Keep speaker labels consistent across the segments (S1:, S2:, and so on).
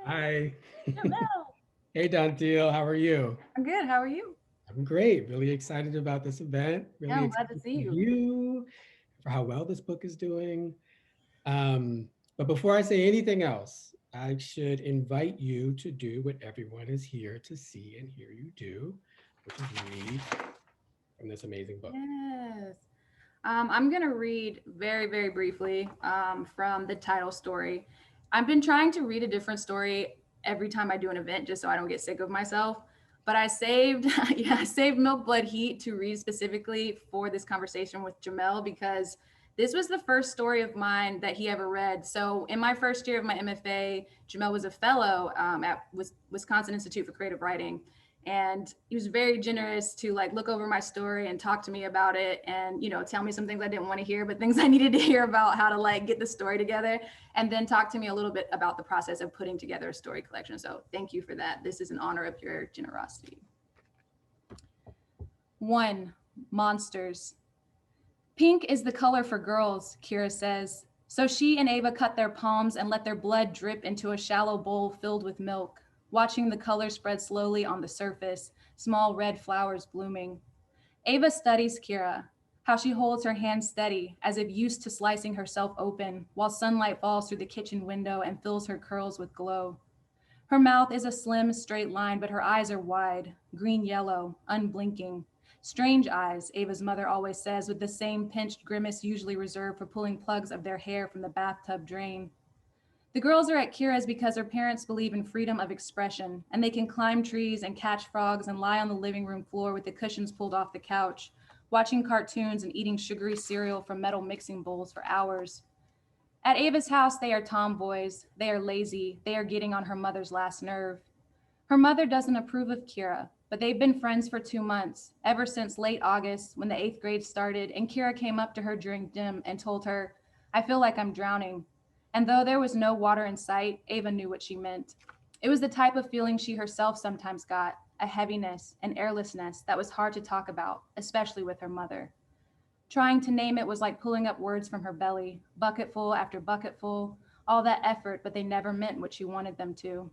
S1: Hi.
S2: Jamel.
S1: Hey, Dantiel, how are you?
S2: I'm good. How are you?
S1: I'm great. Really excited about this event.
S2: Yeah,
S1: Really
S2: I'm glad to
S1: excited
S2: see
S1: for
S2: you.
S1: you, for how well this book is doing. But before I say anything else, I should invite you to do what everyone is here to see and hear you do, which is read from this amazing book.
S2: Yes. I'm going to read very, very briefly from the title story. I've been trying to read a different story every time I do an event just so I don't get sick of myself. But I saved, yeah, I saved Milk Blood Heat to read specifically for this conversation with Jamel because this was the first story of mine that he ever read. So in my first year of my MFA, Jamel was a fellow at Wisconsin Institute for Creative Writing, and he was very generous to like look over my story and talk to me about it, and tell me some things I didn't want to hear but things I needed to hear about how to like get the story together, and then talk to me a little bit about the process of putting together a story collection. So thank you for that. This is an honor of your generosity. 1. Monsters. Pink is the color for girls, Kira says. So she and Ava cut their palms and let their blood drip into a shallow bowl filled with milk, watching the color spread slowly on the surface, small red flowers blooming. Ava studies Kira, how she holds her hand steady, as if used to slicing herself open, while sunlight falls through the kitchen window and fills her curls with glow. Her mouth is a slim, straight line, but her eyes are wide, green yellow, unblinking. Strange eyes, Ava's mother always says, with the same pinched grimace usually reserved for pulling plugs of their hair from the bathtub drain. The girls are at Kira's because her parents believe in freedom of expression, and they can climb trees and catch frogs and lie on the living room floor with the cushions pulled off the couch, watching cartoons and eating sugary cereal from metal mixing bowls for hours. At Ava's house, they are tomboys, they are lazy, they are getting on her mother's last nerve. Her mother doesn't approve of Kira, but they've been friends for 2 months, ever since late August when the eighth grade started, and Kira came up to her during gym and told her, I feel like I'm drowning. And though there was no water in sight, Ava knew what she meant. It was the type of feeling she herself sometimes got, a heaviness, an airlessness that was hard to talk about, especially with her mother. Trying to name it was like pulling up words from her belly, bucketful after bucketful, all that effort, but they never meant what she wanted them to.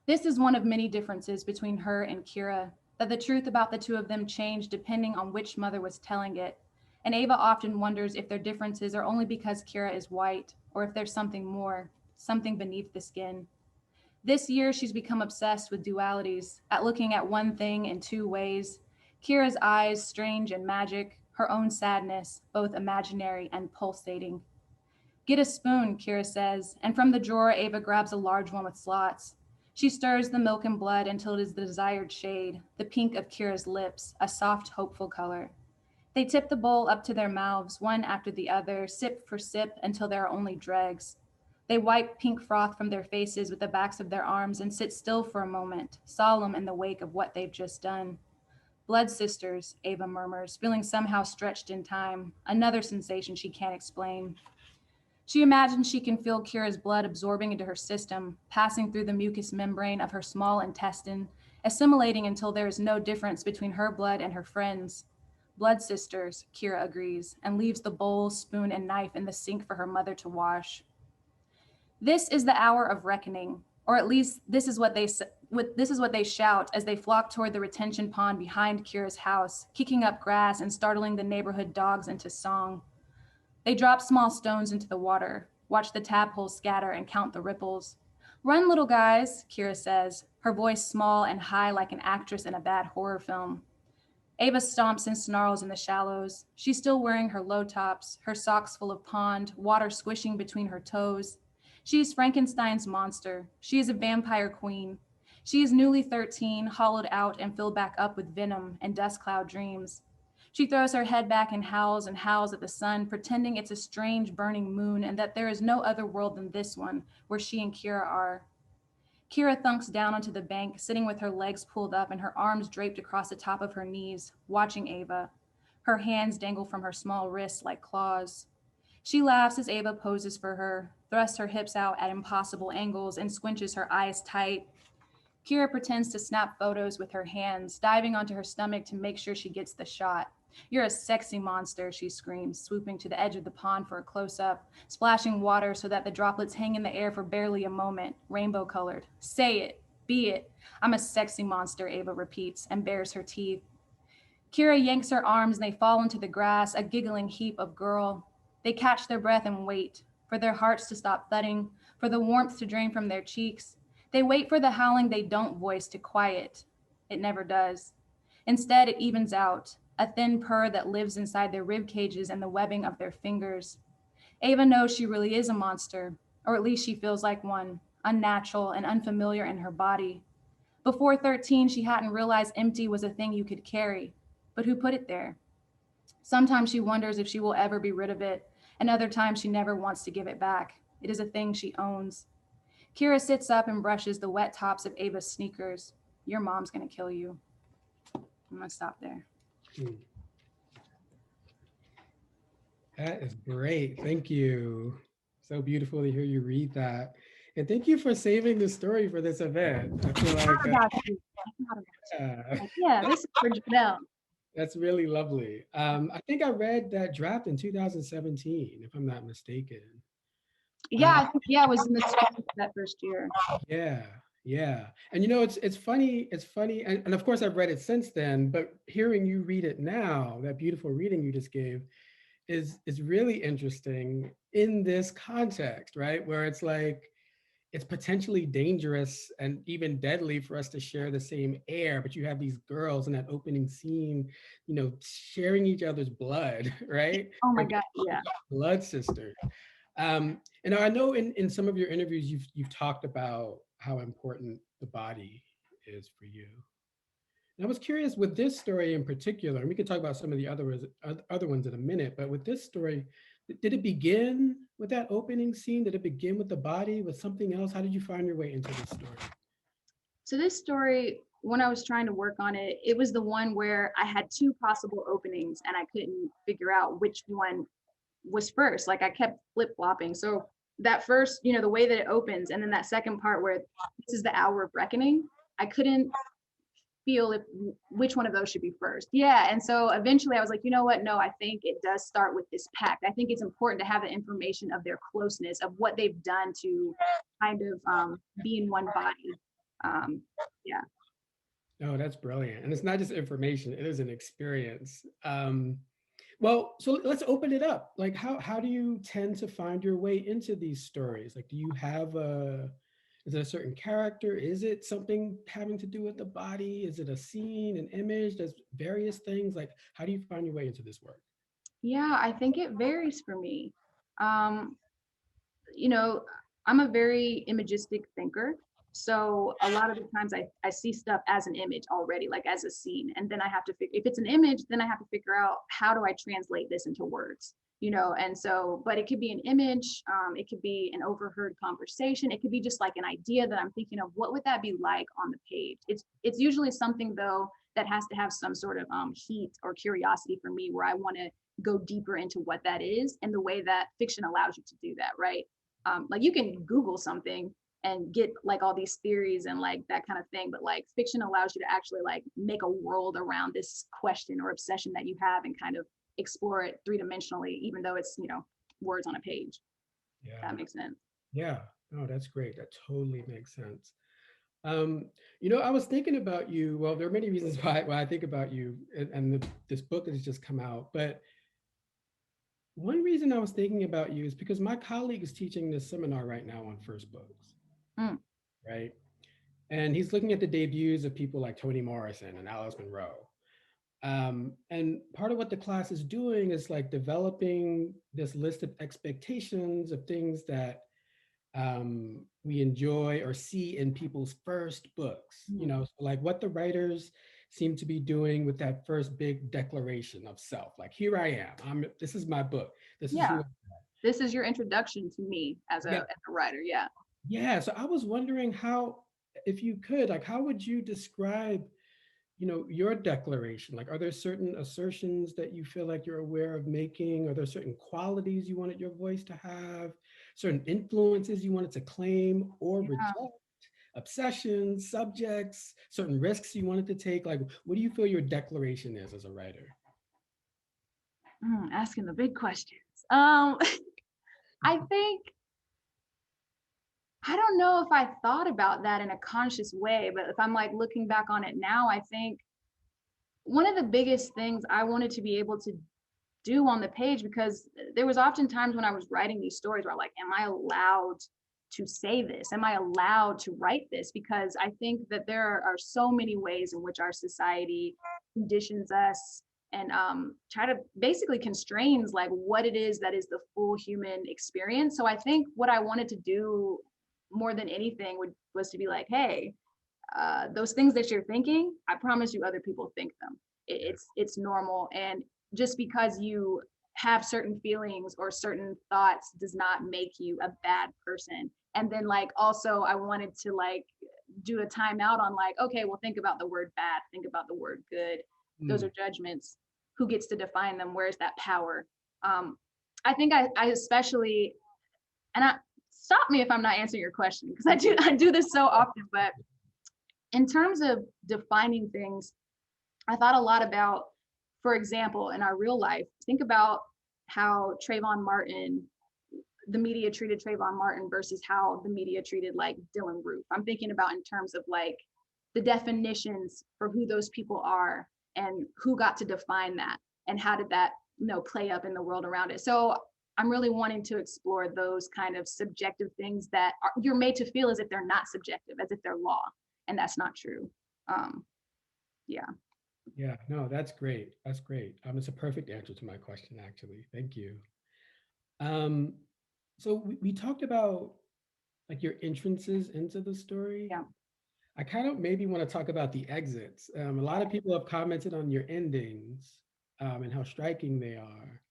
S2: This is one of many differences between her and Kira, that the truth about the two of them changed depending on which mother was telling it. And Ava often wonders if their differences are only because Kira is white, or if there's something more, something beneath the skin. This year, she's become obsessed with dualities, at looking at one thing in two ways. Kira's eyes, strange and magic, her own sadness, both imaginary and pulsating. Get a spoon, Kira says, and from the drawer, Ava grabs a large one with slots. She stirs the milk and blood until it is the desired shade, the pink of Kira's lips, a soft, hopeful color. They tip the bowl up to their mouths, one after the other, sip for sip, until there are only dregs. They wipe pink froth from their faces with the backs of their arms and sit still for a moment, solemn in the wake of what they've just done. Blood sisters, Ava murmurs, feeling somehow stretched in time, another sensation she can't explain. She imagines she can feel Kira's blood absorbing into her system, passing through the mucous membrane of her small intestine, assimilating until there is no difference between her blood and her friends. Blood sisters, Kira agrees, and leaves the bowl, spoon, and knife in the sink for her mother to wash. This is the hour of reckoning, or at least this is what they shout as they flock toward the retention pond behind Kira's house, kicking up grass and startling the neighborhood dogs into song. They drop small stones into the water, watch the tadpoles scatter, and count the ripples. Run, little guys, Kira says, her voice small and high like an actress in a bad horror film. Ava stomps and snarls in the shallows. She's still wearing her low tops, her socks full of pond, water squishing between her toes. She is Frankenstein's monster. She is a vampire queen. She is newly 13, hollowed out and filled back up with venom and dust cloud dreams. She throws her head back and howls at the sun, pretending it's a strange burning moon and that there is no other world than this one, where she and Kira are. Kira thunks down onto the bank, sitting with her legs pulled up and her arms draped across the top of her knees, watching Ava. Her hands dangle from her small wrists like claws. She laughs as Ava poses for her, thrusts her hips out at impossible angles, and squinches her eyes tight. Kira pretends to snap photos with her hands, diving onto her stomach to make sure she gets the shot. You're a sexy monster, she screams, swooping to the edge of the pond for a close up, splashing water so that the droplets hang in the air for barely a moment, rainbow colored. Say it. Be it. I'm a sexy monster, Ava repeats and bares her teeth. Kira yanks her arms and they fall into the grass, a giggling heap of girl. They catch their breath and wait for their hearts to stop thudding, for the warmth to drain from their cheeks. They wait for the howling they don't voice to quiet. It never does. Instead, it evens out, a thin purr that lives inside their rib cages and the webbing of their fingers. Ava knows she really is a monster, or at least she feels like one, unnatural and unfamiliar in her body. Before 13, she hadn't realized empty was a thing you could carry. But who put it there? Sometimes she wonders if she will ever be rid of it, and other times she never wants to give it back. It is a thing she owns. Kira sits up and brushes the wet tops of Ava's sneakers. Your mom's gonna kill you. I'm gonna stop there.
S1: Hmm. That is great. Thank you. So beautiful to hear you read that. And thank you for saving the story for this event. I feel
S2: Not
S1: like
S2: about you. Not about
S1: uh,
S2: you. Yeah, this is for Jamel.
S1: that's really lovely. I think I read that draft in 2017, if I'm not mistaken.
S2: Yeah,
S1: Uh,
S2: I think yeah, I was in the school that first year.
S1: yeah, yeah. And you know, it's funny, and of course I've read it since then, but hearing you read it now, that beautiful reading you just gave, is really interesting in this context, right? Where it's like it's potentially dangerous and even deadly for us to share the same air, but you have these girls in that opening scene, sharing each other's blood, right?
S2: Oh my
S1: They're
S2: god, yeah.
S1: blood sisters. And I know in some of your interviews you've talked about how important the body is for you. And I was curious with this story in particular, and we could talk about some of the other ones in a minute, but with this story, did it begin with that opening scene? Did it begin with the body, with something else? How did you find your way into this story?
S2: So this story, when I was trying to work on it, it was the one where I had two possible openings and I couldn't figure out which one was first. Like I kept flip-flopping. So that first, the way that it opens, and then that second part where this is the hour of reckoning, I couldn't feel if which one of those should be first. Yeah. And so eventually I was like, you know what? No, I think it does start with this pact. I think it's important to have the information of their closeness, of what they've done to kind of be in one body. Um, yeah.
S1: Oh, that's brilliant. And it's not just information, it is an experience. Well, so let's open it up. Like how do you tend to find your way into these stories? Like do you have a is it a certain character? Is it something having to do with the body? Is it a scene, an image? There's various things. Like how do you find your way into this work?
S2: Yeah, I think it varies for me. Um, you know, I'm a very imagistic thinker. So a lot of the times I see stuff as an image already, like as a scene. And then I have to figure, if it's an image, then I have to figure out how do I translate this into words, and so, but it could be an image, it could be an overheard conversation. It could be just like an idea that I'm thinking of, what would that be like on the page? It's usually something though that has to have some sort of heat or curiosity for me, where I want to go deeper into what that is, and the way that fiction allows you to do that, right? Like you can Google something and get like all these theories and like that kind of thing, but like fiction allows you to actually like make a world around this question or obsession that you have and kind of explore it three-dimensionally, even though it's words on a page.
S1: Yeah.
S2: That makes sense.
S1: Yeah. No, that's great. That totally makes sense. Um, I was thinking about you. Well, there are many reasons why I think about you, and this book has just come out. But one reason I was thinking about you is because my colleague is teaching this seminar right now on first books,
S2: Mm,
S1: right? And he's looking at the debuts of people like Toni Morrison and Alice Munro. And part of what the class is doing is like developing this list of expectations of things that we enjoy or see in people's first books,
S2: mm.
S1: so like what the writers seem to be doing with that first big declaration of self. Like, here I am. This is my book. This is
S2: Yeah,
S1: who.
S2: this is your introduction to me as a
S1: Yeah.
S2: writer. Yeah.
S1: Yeah. So I was wondering how, if you could, like, how would you describe your declaration? Like, are there certain assertions that you feel like you're aware of making? Are there certain qualities you wanted your voice to have, certain influences you wanted to claim or
S2: Yeah.
S1: reject, obsessions, subjects, certain risks you wanted to take? Like, what do you feel your declaration is as a writer?
S2: Asking the big questions. I think I don't know if I thought about that in a conscious way, but if I'm like looking back on it now, I think one of the biggest things I wanted to be able to do on the page, because there was often times when I was writing these stories where I'm like, am I allowed to say this? Am I allowed to write this? Because I think that there are so many ways in which our society conditions us and try to basically constrains like what it is that is the full human experience. So I think what I wanted to do more than anything was to be like, hey, those things that you're thinking, I promise you other people think them. It's normal. And just because you have certain feelings or certain thoughts does not make you a bad person. And then like also I wanted to like do a timeout on like, okay, well, think about the word bad, think about the word good. Those are judgments. Who gets to define them? Where's that power? I think I especially, and I stop me if I'm not answering your question, because I do this so often, but in terms of defining things, I thought a lot about, for example, in our real life, think about how Trayvon Martin, the media treated Trayvon Martin versus how the media treated like Dylan Roof. I'm thinking about in terms of like the definitions for who those people are and who got to define that and how did that, play up in the world around it. So I'm really wanting to explore those kind of subjective things that you're made to feel as if they're not subjective, as if they're law, and that's not true. Yeah.
S1: Yeah, no, that's great. That's great. It's a perfect answer to my question, actually. Thank you. Um, so we talked about like your entrances into the story.
S2: Yeah.
S1: I kind of maybe want to talk about the exits. A lot of people have commented on your endings and how striking they are.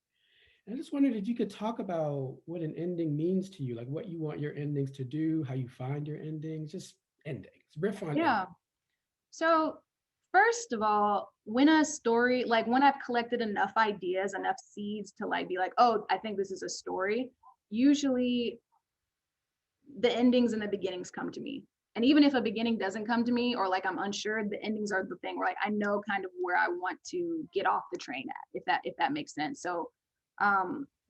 S1: And I just wondered if you could talk about what an ending means to you, like what you want your endings to do, how you find your endings, just endings. Riff on endings.
S2: Yeah. So first of all, when a story, like when I've collected enough ideas, enough seeds to like be like, oh, I think this is a story, usually the endings and the beginnings come to me. And even if a beginning doesn't come to me or like I'm unsure, the endings are the thing where like I know kind of where I want to get off the train at, if that makes sense. So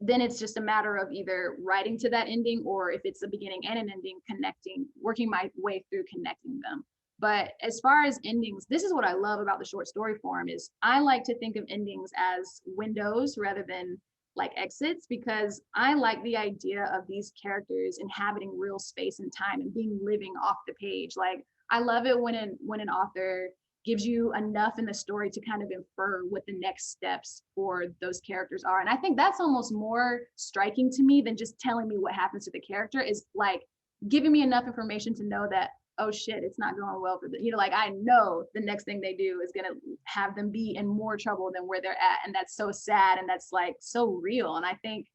S2: then it's just a matter of either writing to that ending, or if it's a beginning and an ending, connecting, working my way through connecting them. But as far as endings, this is what I love about the short story form is I like to think of endings as windows rather than like exits, because I like the idea of these characters inhabiting real space and time and being living off the page. Like I love it when an author gives you enough in the story to kind of infer what the next steps for those characters are. And I think that's almost more striking to me than just telling me what happens to the character, is like giving me enough information to know that, oh shit, it's not going well for them. Like I know the next thing they do is gonna have them be in more trouble than where they're at. And that's so sad and that's like so real. And I think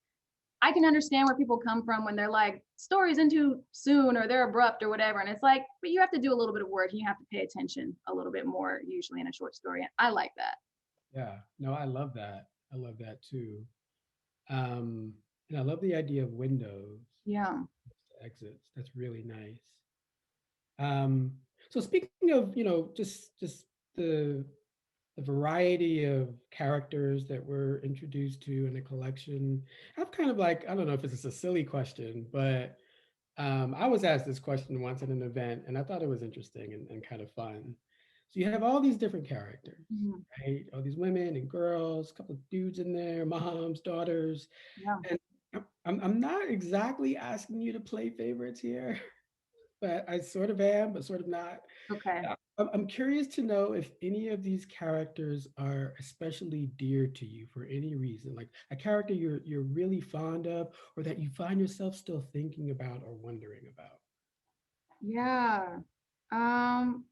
S2: I can understand where people come from when they're like, stories in too soon or they're abrupt or whatever. And it's like, but you have to do a little bit of work and you have to pay attention a little bit more usually in a short story. And I like that.
S1: Yeah, no, I love that. I love that too. And I love the idea of windows,
S2: Yeah.
S1: exits. That's really nice. Um, so speaking of, just the the variety of characters that we're introduced to in the collection, I've kind of like, I don't know if this is a silly question, but I was asked this question once at an event, and I thought it was interesting and kind of fun. So you have all these different characters,
S2: Mhm.
S1: right? All these women and girls, a couple of dudes in there, moms, daughters,
S2: Yeah.
S1: and I'm not exactly asking you to play favorites here, but I sort of am, but sort of not.
S2: Okay.
S1: I'm curious to know if any of these characters are especially dear to you for any reason, like a character you're really fond of, or that you find yourself still thinking about or wondering about.
S2: Yeah. Um,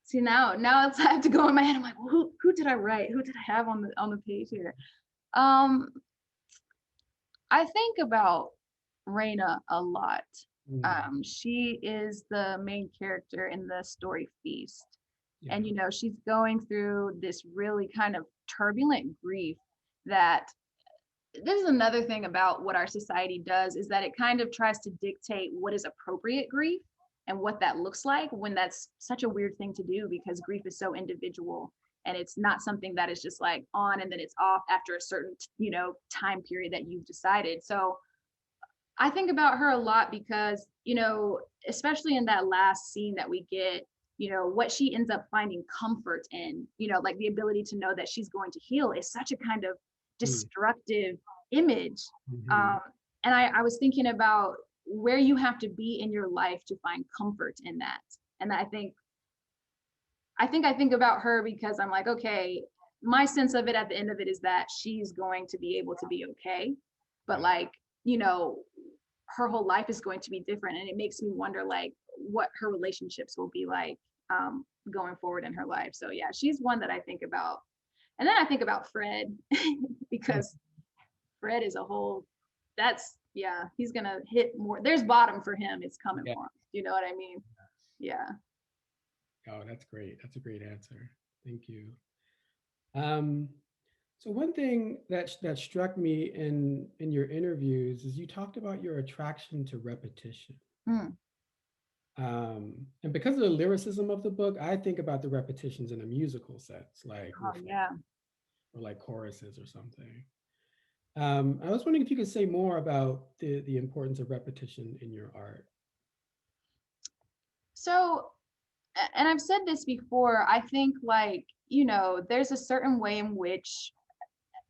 S2: See now it's I have to go in my head. I'm like, well, who did I write? Who did I have on the page here? Um, I think about Raina a lot.
S1: Mm,
S2: She is the main character in the story Feast.
S1: yeah.
S2: And she's going through this really kind of turbulent grief that this is another thing about what our society does, is that it kind of tries to dictate what is appropriate grief and what that looks like, when that's such a weird thing to do because grief is so individual. and it's not something that is just like on and then it's off after a certain, time period that you've decided. So I think about her a lot because, especially in that last scene that we get, what she ends up finding comfort in, like the ability to know that she's going to heal is such a kind of
S1: Mm.
S2: destructive image.
S1: Mhm.
S2: Um, and I was thinking about where you have to be in your life to find comfort in that. And I think about her because I'm like, okay, my sense of it at the end of it is that she's going to be able to be okay. But
S1: Yeah.
S2: like, her whole life is going to be different. And it makes me wonder like what her relationships will be like going forward in her life. So yeah, she's one that I think about. And then I think about Fred
S1: Yeah.
S2: because Fred is a whole, he's gonna hit more. There's bottom for him. It's coming
S1: Yeah.
S2: for him. You know what I mean? Yeah.
S1: Oh, that's great. That's a great answer. Thank you. Um, so one thing that struck me in your interviews is you talked about your attraction to repetition.
S2: Mm.
S1: And because of the lyricism of the book, I think about the repetitions in a musical sense, like
S2: Oh yeah.
S1: or like choruses or something. I was wondering if you could say more about the importance of repetition in your art.
S2: So, and I've said this before, I think like, there's a certain way in which,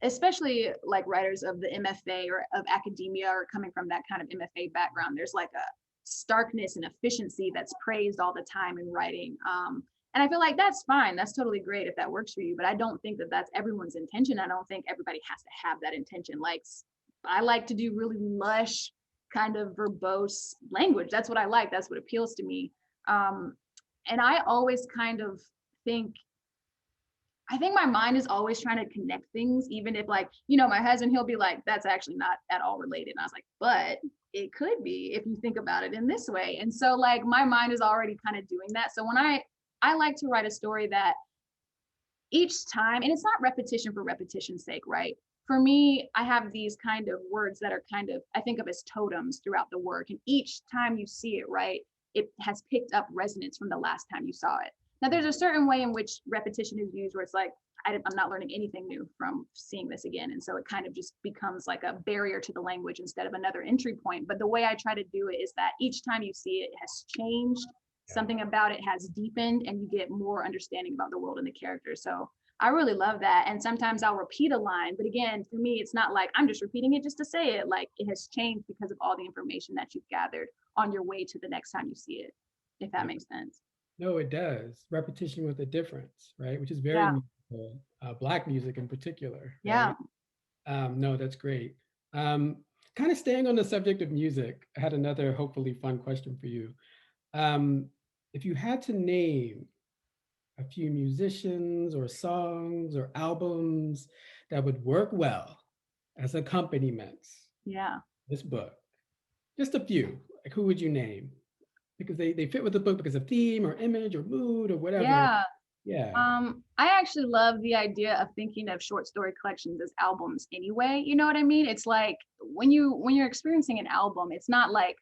S2: especially like writers of the MFA or of academia or coming from that kind of MFA background, there's like a starkness and efficiency that's praised all the time in writing. And I feel like that's fine. That's totally great if that works for you. But I don't think that that's everyone's intention. I don't think everybody has to have that intention. Like, I like to do really lush, kind of verbose language. That's what I like. That's what appeals to me. Um, and I always kind of think I think my mind is always trying to connect things, even if like, my husband, he'll be like, that's actually not at all related. And I was like, but it could be if you think about it in this way. And so like my mind is already kind of doing that. So when I like to write a story that each time, and it's not repetition for repetition's sake, right? For me, I have these kind of words that are kind of, I think of as totems throughout the work. And each time you see it, right, it has picked up resonance from the last time you saw it. Now, there's a certain way in which repetition is used where it's like, I'm not learning anything new from seeing this again. And so it kind of just becomes like a barrier to the language instead of another entry point. But the way I try to do it is that each time you see it, it has changed.
S1: Yeah.
S2: Something about it has deepened and you get more understanding about the world and the characters. So I really love that. And sometimes I'll repeat a line, but again, for me, it's not like I'm just repeating it just to say it. Like it has changed because of all the information that you've gathered on your way to the next time you see it, if that
S1: Yeah.
S2: makes sense.
S1: No, it does. Repetition with a difference, right? Which is very
S2: Yeah.
S1: musical, Black music in particular,
S2: Yeah.
S1: right? No, that's great. Um, Kind of staying on the subject of music, I had another hopefully fun question for you. Um, if you had to name a few musicians or songs or albums that would work well as accompaniments
S2: Yeah.
S1: to this book, just a few, like who would you name? Because they fit with the book because of theme or image or mood or whatever.
S2: Yeah.
S1: Yeah.
S2: I actually love the idea of thinking of short story collections as albums anyway. You know what I mean? It's like when you're experiencing an album, it's not like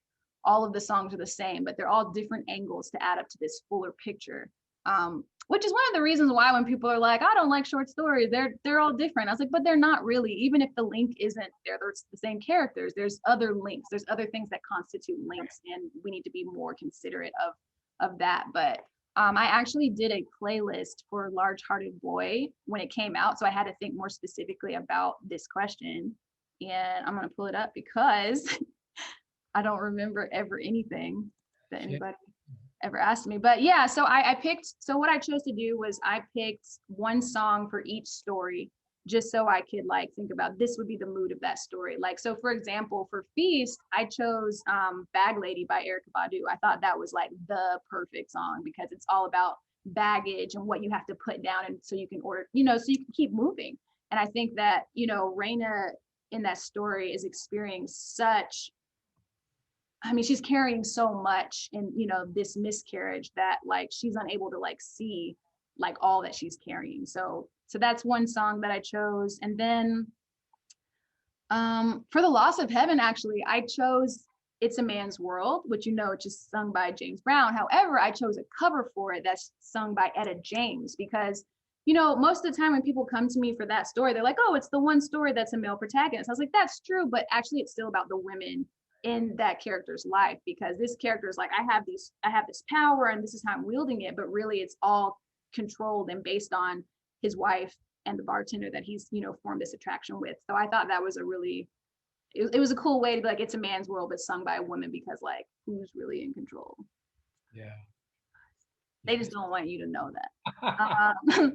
S2: all of the songs are the same, but they're all different angles to add up to this fuller picture. Which is one of the reasons why when people are like, I don't like short stories, they're all different. I was like, but they're not really. Even if the link isn't there, there's the same characters. There's other links. There's other things that constitute links, and we need to be more considerate of that. But I actually did a playlist for Large Hearted Boy when it came out. So I had to think more specifically about this question. And I'm going to pull it up because I don't remember ever anything that
S1: Yeah.
S2: anybody ever asked me. But yeah, so I picked, so what I chose to do was I picked one song for each story just so I could like think about this would be the mood of that story. Like, so for example, for Feast, I chose Bag Lady by Erykah Badu. I thought that was like the perfect song because it's all about baggage and what you have to put down and so you can order, so you can keep moving. And I think that, Raina in that story is experiencing such, I mean, she's carrying so much in, this miscarriage that like she's unable to like see like all that she's carrying. So that's one song that I chose. And then for The Loss of Heaven, actually, I chose It's a Man's World, which it's just sung by James Brown. However, I chose a cover for it that's sung by Etta James because you know, most of the time when people come to me for that story, they're like, oh, it's the one story that's a male protagonist. I was like, that's true, but actually it's still about the women in that character's life, because this character is like, I have this power and this is how I'm wielding it, but really it's all controlled and based on his wife and the bartender that he's, you know, formed this attraction with. So I thought that was a really, it was a cool way to be like, it's a man's world but sung by a woman, because like, who's really in control?
S1: Yeah.
S2: They just don't want you to know that.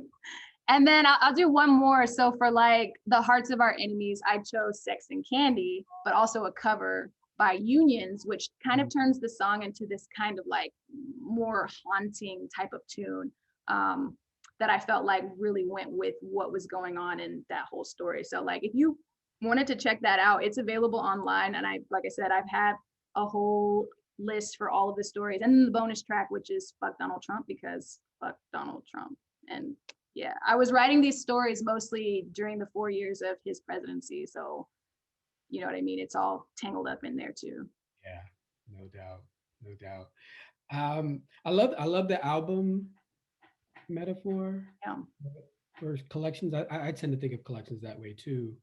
S2: And then I'll do one more. So for like the Hearts of Our Enemies, I chose Sex and Candy, but also a cover by Unions, which kind of turns the song into this kind of like more haunting type of tune, that I felt like really went with what was going on in that whole story. So like, if you wanted to check that out, it's available online. And like I said, I've had a whole list for all of the stories, and then the bonus track, which is Fuck Donald Trump, because fuck Donald Trump. And yeah, I was writing these stories mostly during the 4 years of his presidency, so you know what I mean, it's all tangled up in there too.
S1: Yeah, no doubt, no doubt. I love the album metaphor
S2: Yeah.
S1: for collections. I tend to think of collections that way too.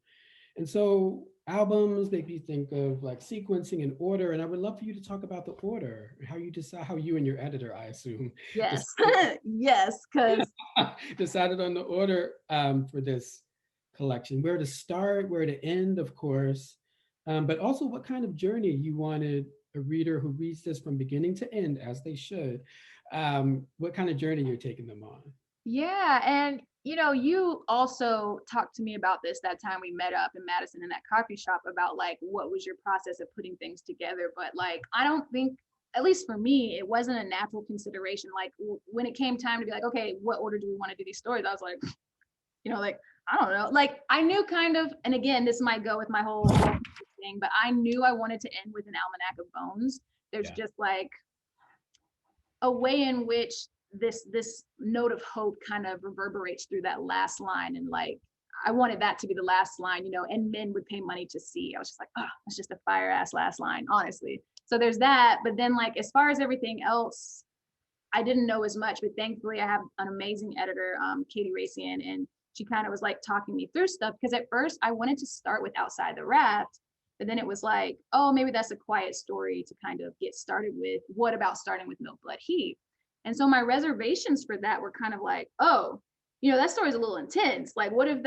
S1: And so albums make me think of like sequencing and order. And I would love for you to talk about the order, how you decide, how you and your editor, I assume,
S2: Yes. Yes, because
S1: decided on the order for this collection, where to start, where to end, of course, but also what kind of journey you wanted a reader who reads this from beginning to end, as they should, what kind of journey you're taking them on.
S2: yeah, and you know, you also talked to me about this that time we met up in Madison in that coffee shop, about like what was your process of putting things together. But like, I don't think, at least for me, it wasn't a natural consideration. Like when it came time to be like, okay, what order do we want to do these stories? I was like, you know, like, I don't know. Like I knew kind of, and again, this might go with my whole thing, but I knew I wanted to end with an Almanac of Bones. There's
S1: Yeah.
S2: just like a way in which this note of hope kind of reverberates through that last line, and like I wanted that to be the last line, you know, and men would pay money to see. I was just like, oh, that's just a fire ass last line, honestly. So there's that. But then like, as far as everything else, I didn't know as much, but thankfully I have an amazing editor, Katie Racian, and she kind of was like talking me through stuff, because at first I wanted to start with Outside the Raft, but then it was like, oh, maybe that's a quiet story to kind of get started with. What about starting with Milk, Blood, Heat? And so my reservations for that were kind of like, oh, you know, that story's a little intense. Like, what if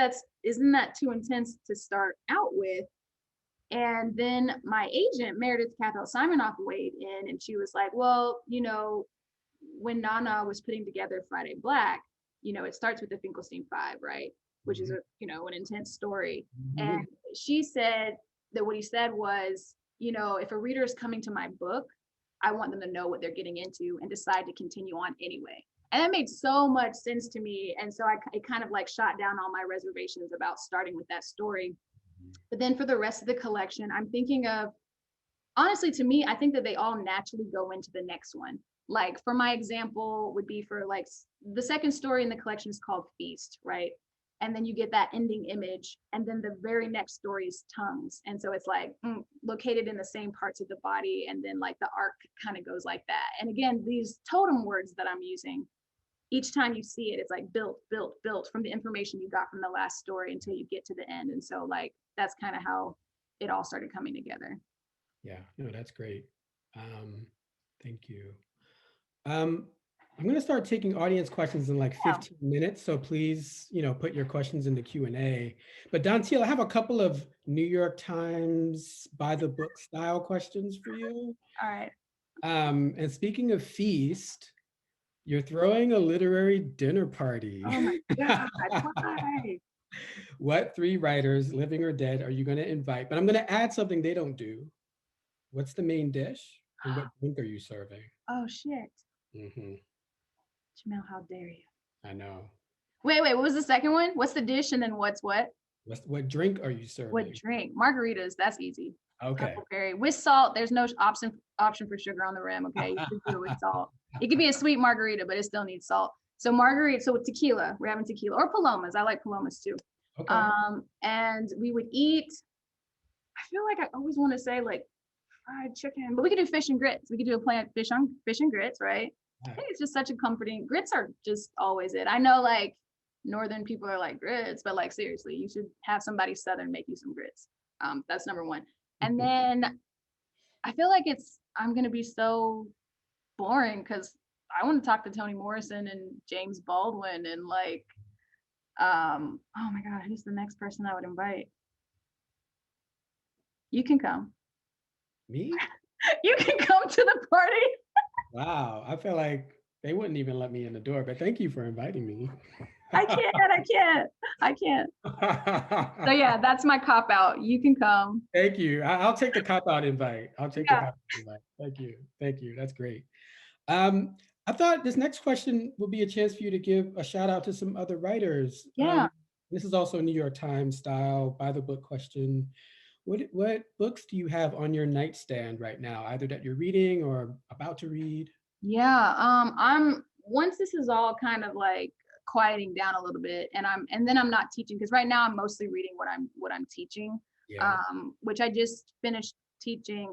S2: isn't that too intense to start out with? And then my agent, Meredith Cathell Simonoff, weighed in, and she was like, well, you know, when Nana was putting together Friday Black, you know, it starts with the Finkelstein Five, right? Which is you know, an intense story.
S1: Mhm.
S2: And she said that what he said was, you know, if a reader is coming to my book, I want them to know what they're getting into and decide to continue on anyway. And that made so much sense to me. And so it kind of like shot down all my reservations about starting with that story. But then for the rest of the collection, I'm thinking of, honestly, to me, I think that they all naturally go into the next one. Like for my example would be for like the second story in the collection is called Feast, right? And then you get that ending image, and then the very next story is Tongues. And so it's like located in the same parts of the body, and then like the arc kind of goes like that. And again, these totem words that I'm using, each time you see it, it's like built, built, built from the information you got from the last story until you get to the end. And so like that's kind of how it all started coming together.
S1: Yeah, no, that's great. Thank you. Um, I'm going to start taking audience questions in like 15 minutes. So please, you know, put your questions in the Q&A. But Dantiel, I have a couple of New York Times by the book style questions for you.
S2: All right.
S1: And speaking of feast, you're throwing a literary dinner party.
S2: Oh my God, why?
S1: What three writers, living or dead, are you going to invite? But I'm going to add something they don't do. What's the main dish? And what drink are you serving?
S2: Oh shit.
S1: Mm-hmm.
S2: Jamel, how dare you?
S1: I know.
S2: Wait, what was the second one? What's the dish and then what's what?
S1: What drink are you serving?
S2: What drink? Margaritas, that's easy.
S1: Okay.
S2: Huckleberry. With salt, there's no option for sugar on the rim, okay? You should do it with salt. It could be a sweet margarita, but it still needs salt. So margarita, so with tequila, we're having tequila, or palomas. I like palomas too.
S1: Okay.
S2: And we would eat, I feel like I always want to say like fried chicken, but we could do fish and grits. We could do a plant fish and grits, right? I think it's just such a comforting, grits are just always it. I know like Northern people are like grits, but like seriously, you should have somebody Southern make you some grits. That's number one. And then I feel like I'm gonna be so boring because I want to talk to Toni Morrison and James Baldwin and like, oh my God, who's the next person I would invite? You can come.
S1: Me?
S2: You can come to the party.
S1: Wow. I feel like they wouldn't even let me in the door, but thank you for inviting me.
S2: I can't. So yeah, that's my cop out. You can come.
S1: Thank you. I'll take the cop out invite. I'll take the
S2: Yeah.
S1: cop out invite. Thank you. Thank you. That's great. Um, I thought this next question will be a chance for you to give a shout out to some other writers.
S2: Yeah.
S1: This is also a New York Times style by the book question. What books do you have on your nightstand right now, either that you're reading or about to read?
S2: Yeah. I'm once this is all kind of like quieting down a little bit and then I'm not teaching because right now I'm mostly reading what I'm teaching.
S1: Yeah.
S2: Which I just finished teaching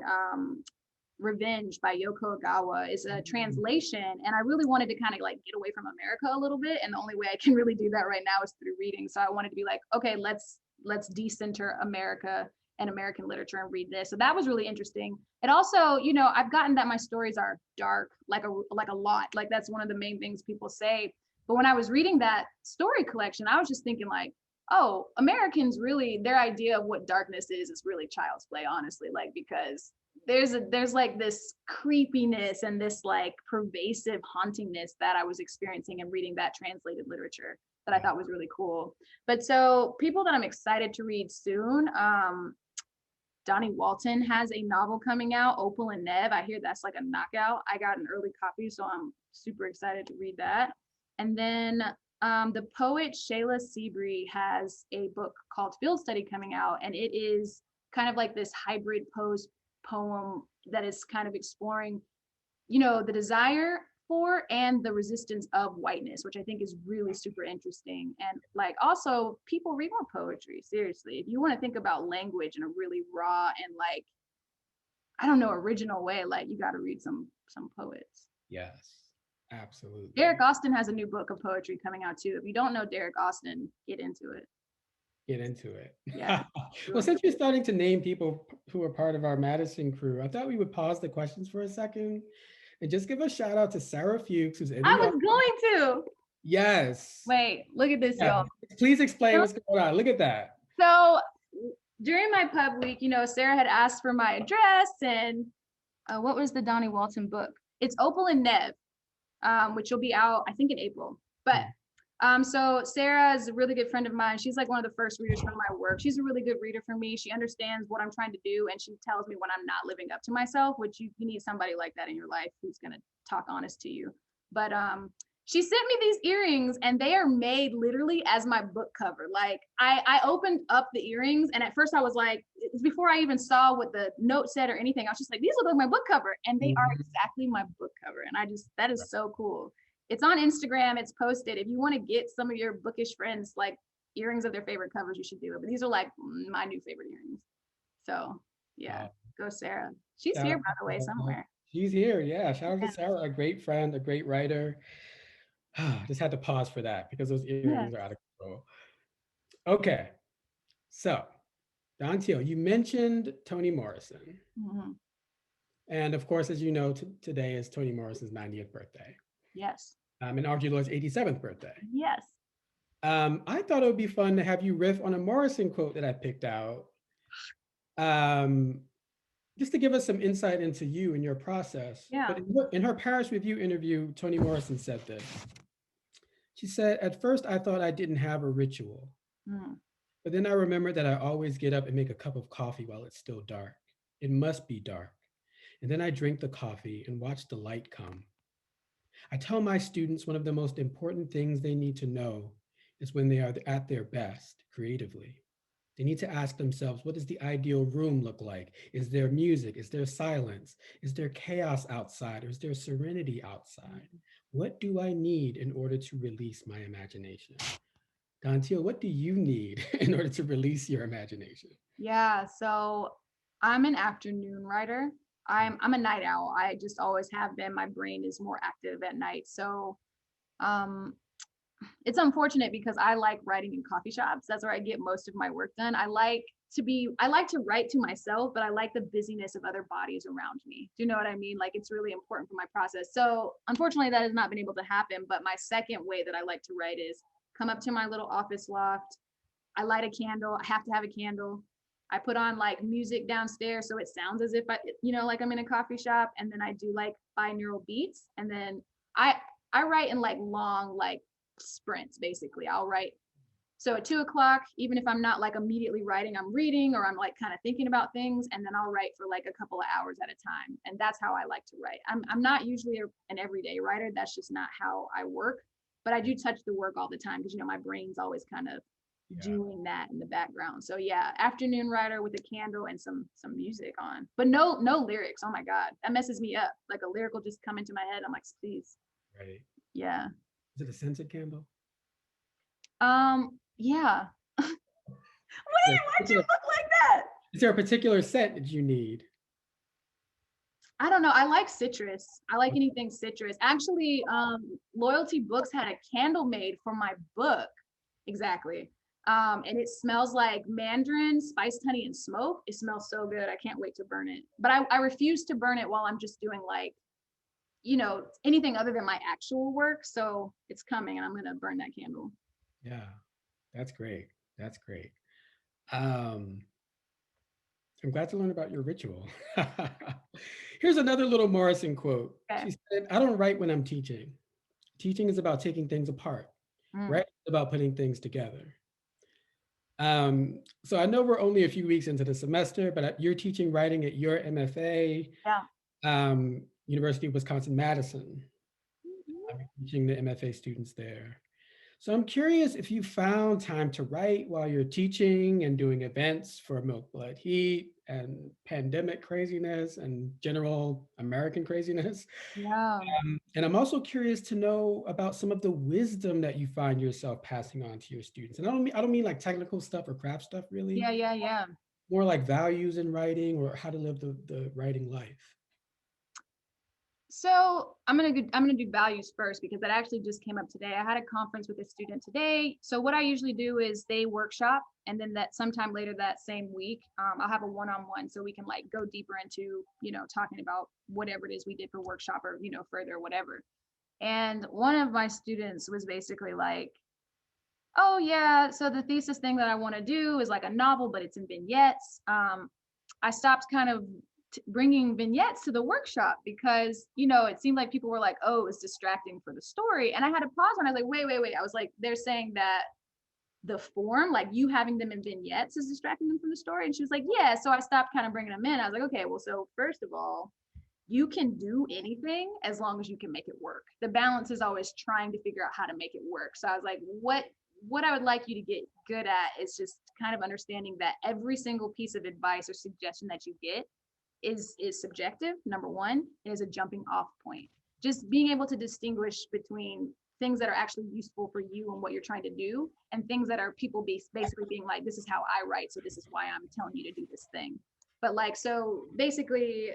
S2: Revenge by Yoko Ogawa is a translation, and I really wanted to kind of like get away from America a little bit, and the only way I can really do that right now is through reading. So I wanted to be like, okay, let's decenter America and American literature and read this. So that was really interesting. It also, you know, I've gotten that my stories are dark, like a lot. Like that's one of the main things people say. But when I was reading that story collection, I was just thinking like, oh, Americans really, their idea of what darkness is really child's play, honestly. Like because there's like this creepiness and this like pervasive hauntingness that I was experiencing in reading that translated literature that I thought was really cool. But so people that I'm excited to read soon, Donnie Walton has a novel coming out, Opal and Neb. I hear that's like a knockout. I got an early copy, so I'm super excited to read that. And then the poet Shayla Seabree has a book called Field Study coming out, and it is kind of like this hybrid poem that is kind of exploring, you know, the desire for and the resistance of whiteness, which I think is really super interesting. And like also people read more poetry, seriously. If you want to think about language in a really raw and like, I don't know, original way, like you got to read some poets.
S1: Yes, absolutely.
S2: Derek Austin has a new book of poetry coming out too. If you don't know Derek Austin, get into it.
S1: Get into it.
S2: Yeah.
S1: Well, since you're starting to name people who are part of our Madison crew, I thought we would pause the questions for a second and just give a shout out to Sarah Fuchs, who's in the
S2: I was going to.
S1: Yes.
S2: Wait, look at this, y'all.
S1: Please explain what's going on. Look at that.
S2: So during my pub week, you know, Sarah had asked for my address and what was the Donnie Walton book? It's Opal and Neb, which will be out, I think, in April. But so Sarah is a really good friend of mine. She's like one of the first readers from my work. She's a really good reader for me. She understands what I'm trying to do, and she tells me when I'm not living up to myself, which you need somebody like that in your life who's going to talk honest to you. But she sent me these earrings, and they are made literally as my book cover. Like I opened up the earrings, and at first I was like, before I even saw what the note said or anything, I was just like, these look like my book cover, and they are exactly my book cover. And that is so cool. It's on Instagram. It's posted. If you want to get some of your bookish friends like earrings of their favorite covers, you should do it. But these are like my new favorite earrings. So yeah, go Sarah. She's here, by the way, somewhere.
S1: She's here. Yeah. Shout out to Sarah, a great friend, a great writer. Just had to pause for that because those earrings are out of control. Okay. So, Dantiel, you mentioned Toni Morrison. And of course, as you know, today is Toni Morrison's 90th birthday.
S2: Yes.
S1: And Audre Lorde's 87th birthday.
S2: Yes.
S1: I thought it would be fun to have you riff on a Morrison quote that I picked out. Just to give us some insight into you and your process.
S2: Yeah.
S1: But in her Paris Review interview, Toni Morrison said this. She said, "At first I thought I didn't have a ritual. But then I remembered that I always get up and make a cup of coffee while it's still dark. It must be dark. And then I drink the coffee and watch the light come. I tell my students one of the most important things they need to know is when they are at their best creatively. They need to ask themselves, what does the ideal room look like? Is there music? Is there silence? Is there chaos outside? Or is there serenity outside? What do I need in order to release my imagination?" Dantiel, what do you need in order to release your imagination?
S2: Yeah, so I'm an afternoon writer. I'm a night owl. I just always have been. My brain is more active at night. So it's unfortunate because I like writing in coffee shops. That's where I get most of my work done. I like to write to myself, but I like the busyness of other bodies around me. Do you know what I mean? Like it's really important for my process. So unfortunately that has not been able to happen. But my second way that I like to write is come up to my little office loft. I light a candle. I have to have a candle. I put on like music downstairs so it sounds as if like I'm in a coffee shop. And then I do like binaural beats. And then I I write in like long like sprints basically. I'll write so at 2 o'clock, even if I'm not like immediately writing, I'm reading or I'm like kind of thinking about things, and then I'll write for like a couple of hours at a time. And that's how I like to write. I'm not usually an everyday writer. That's just not how I work. But I do touch the work all the time because my brain's always kind of
S1: Yeah.
S2: doing that in the background. So yeah, afternoon writer with a candle and some music on, but no lyrics. Oh my god, that messes me up. Like a lyric will just come into my head. I'm like, please,
S1: Right.
S2: yeah,
S1: Is it a scented candle?
S2: yeah.
S1: Is
S2: Why'd you look like that?
S1: there a particular scent that you need?
S2: I don't know. I like citrus. I like anything citrus. Actually, Loyalty Books had a candle made for my book. Exactly. And it smells like mandarin, spiced honey, and smoke. It smells so good. I can't wait to burn it. But I refuse to burn it while I'm just doing like, anything other than my actual work. So it's coming and I'm going to burn that candle.
S1: Yeah, that's great. That's great. Um, I'm glad to learn about your ritual. Here's another little Morrison quote.
S2: Okay.
S1: She said, I don't write when I'm teaching. Teaching is about taking things apart. Writing is about putting things together. So I know we're only a few weeks into the semester, but you're teaching writing at your MFA,
S2: Yeah.
S1: University of Wisconsin-Madison. I'm teaching the MFA students there. So I'm curious if you found time to write while you're teaching and doing events for Milk Blood Heat and pandemic craziness and general American craziness.
S2: Yeah.
S1: And I'm also curious to know about some of the wisdom that you find yourself passing on to your students. And I don't mean like technical stuff or craft stuff really,
S2: Yeah.
S1: more like values in writing or how to live the writing life.
S2: So I'm gonna do values first because that actually just came up today. I had a conference with a student today. So what I usually do is they workshop, and then that sometime later that same week, I'll have a one-on-one so we can like go deeper into talking about whatever it is we did for workshop or further whatever. And one of my students was basically like, oh yeah, so the thesis thing that I want to do is like a novel, but it's in vignettes. I stopped kind of bringing vignettes to the workshop because it seemed like people were like, oh, it's distracting for the story, and I had to pause and I was like, wait, I was like, they're saying that the form, like you having them in vignettes, is distracting them from the story. And she was like, yeah. So I stopped kind of bringing them in. I was like, okay, well, so first of all, you can do anything as long as you can make it work. The balance is always trying to figure out how to make it work. So I was like, what I would like you to get good at is just kind of understanding that every single piece of advice or suggestion that you get is subjective, number one, and is a jumping off point. Just being able to distinguish between things that are actually useful for you and what you're trying to do, and things that are people basically being like, this is how I write, so this is why I'm telling you to do this thing. But like, so basically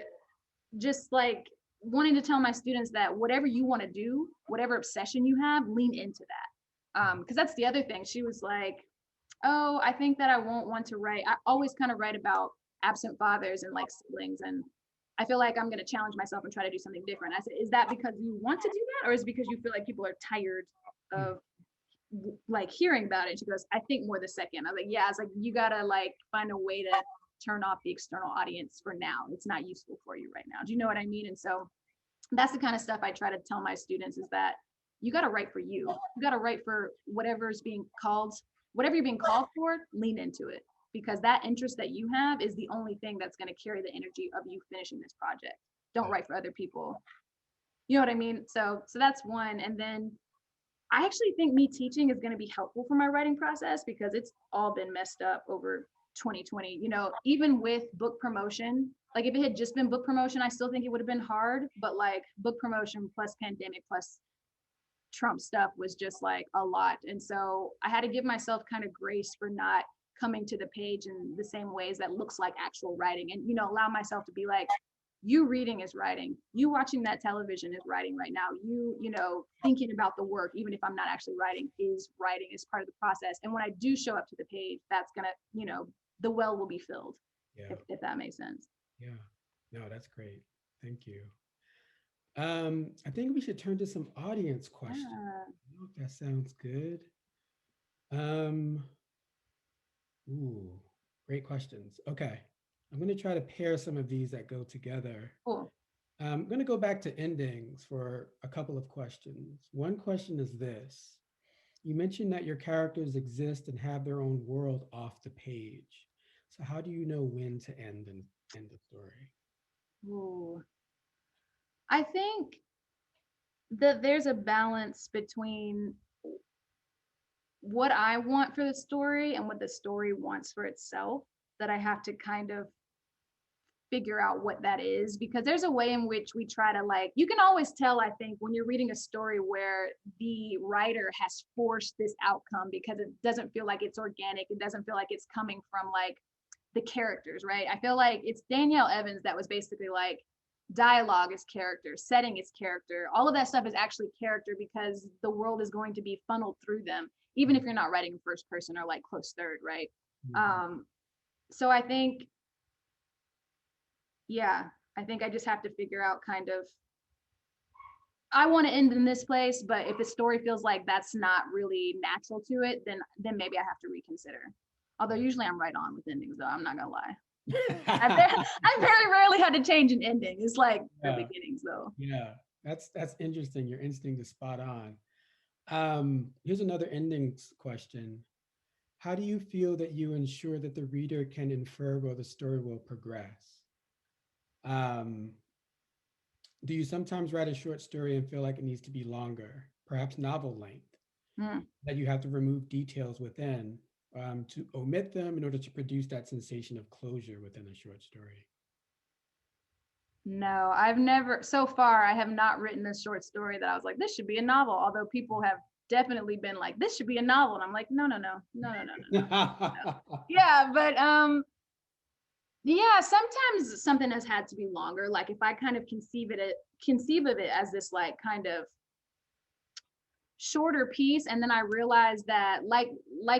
S2: just like wanting to tell my students that whatever you want to do, whatever obsession you have, lean into that. Because that's the other thing. She was like, oh, I think that I won't want to write. I always kind of write about absent fathers and like siblings, and I feel like I'm going to challenge myself and try to do something different. I said, is that because you want to do that, or is it because you feel like people are tired of like hearing about it? And she goes, I think more the second. I was like, yeah. I was like, you gotta like find a way to turn off the external audience for now. It's not useful for you right now. Do you know what I mean? And so that's the kind of stuff I try to tell my students, is that you got to write for you. You got to write for whatever's being called, whatever you're being called for, lean into it, because that interest that you have is the only thing that's going to carry the energy of you finishing this project. Don't write for other people. You know what I mean? So that's one. And then I actually think me teaching is going to be helpful for my writing process because it's all been messed up over 2020. Even with book promotion, like if it had just been book promotion, I still think it would have been hard, but like book promotion plus pandemic plus Trump stuff was just like a lot. And so I had to give myself kind of grace for not coming to the page in the same ways that looks like actual writing, and allow myself to be like, You reading is writing. You watching that television is writing right now. You know, thinking about the work, even if I'm not actually writing, is writing, is part of the process. And when I do show up to the page, that's gonna, you know, the well will be filled,
S1: Yeah.
S2: if that makes sense.
S1: Yeah. No, that's great. Thank you. I think we should turn to some audience questions.
S2: Yeah.
S1: I don't know if that sounds good. Um, ooh, great questions. Okay. I'm going to try to pair some of these that go together.
S2: Cool.
S1: I'm going to go back to endings for a couple of questions. One question is this. You mentioned that your characters exist and have their own world off the page. So how do you know when to end the story?
S2: Ooh. I think that there's a balance between what I want for the story and what the story wants for itself, that I have to kind of figure out what that is, because there's a way in which we try to, like, you can always tell, I think, when you're reading a story where the writer has forced this outcome because it doesn't feel like it's organic, it doesn't feel like it's coming from like the characters, right? I feel like it's Danielle Evans that was basically like, dialogue is character, setting is character, all of that stuff is actually character because the world is going to be funneled through them, even if you're not writing first person or like close third, right?
S1: Mhm.
S2: So I think, yeah, I think I just have to figure out kind of, I want to end in this place, but if the story feels like that's not really natural to it, then maybe I have to reconsider. Although usually I'm right on with endings, though, I'm not gonna lie. I very rarely had to change an ending. It's like the
S1: Yeah,
S2: beginnings, though.
S1: yeah. That's interesting. Your instinct is spot on. Here's another endings question. How do you feel that you ensure that the reader can infer where the story will progress? Um, do you sometimes write a short story and feel like it needs to be longer, perhaps novel length,
S2: Hmm.
S1: that you have to remove details within to omit them in order to produce that sensation of closure within a short story?
S2: No, I've never, so far, I have not written a short story that I was like, this should be a novel. Although people have definitely been like, this should be a novel. And I'm like, no, no, no, no, no, no, no, no. No. Yeah, but yeah, sometimes something has had to be longer. Like if I kind of conceive of it as this like kind of shorter piece, and then I realized that like